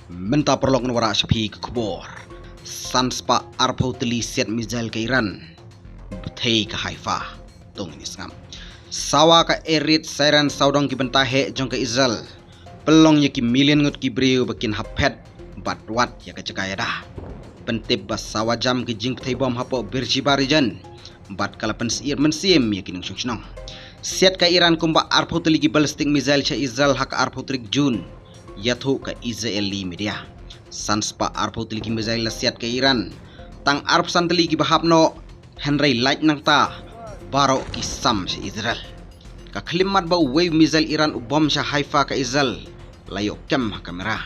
Menta perlok nwara shapi ke kubor. Sanspa arpauteli set mizal ke Iran. Bethei ke Haifa. Tung ini sengam. Sawa ka erit sairan saudong ki bentahe jong ke Israel. Pelong ye ki million ngut ki breu bakin hapet batwat ya ke cekaya dah. Pentip bas sawa jam ki jing bethei bom hapo birjibarijan. Bat kala pensiir mensim ya ki nung syong. Set ka Iran kumba arpauteli ki ballistic missile cha Israel hak arpautrik Jun. Yathu ka Israeli media. Sanspa arpauteli ki missile la set ka Iran. Tang arp santeli ki bahapno Henry light nang ta. Baro ki sam sa Israel. Ka khlimat ba wave missile Iran bom sa Haifa ka Israel. Layo kem ha kamera.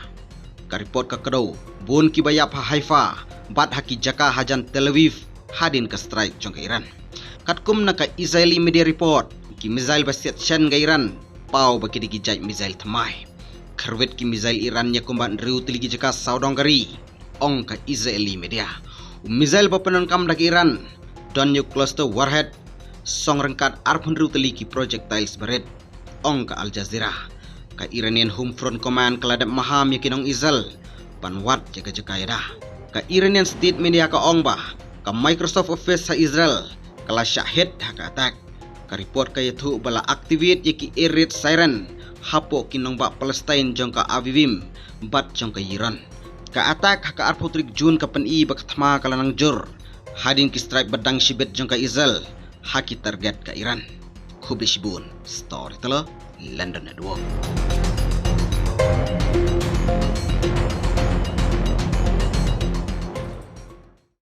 Ka report ka kado bon ki bayap ha Haifa. Bat haki jaka hajan Tel Aviv hadin ka strike jong ka Iran. Katkum na ka Israeli media report ki missile ba set shan ka Iran. Pau ba ki jai missile thamai. Kerwet ki missile Iran nya kumban riu tiligi jaka saudong kari. Ong ka Israeli media. Missile ba penon kam dak Iran. Don new cluster warhead. Song rengkat arpun riu tiligi projectiles bered. Ong ka Al Jazeera. Ka Iranian Home Front Command keladap maham yakinong Israel. Panwat jaga jaka dah. Ka Iranian State Media ka ong bah. Ka Microsoft Office sa Israel. Kala syahid haka attack. Ka report ka yaitu bala activate yaki erit siren. Hapo kinong ba Palestine jong ka Avivim. Bat jong ka Iran. Ka attack haka arputrik Jun ka pen-i bakathma kala nang jor. Hadin ki strike badang shibet jong ka Israel. Haki target ka Iran. Kublish bun. Story talo London Network.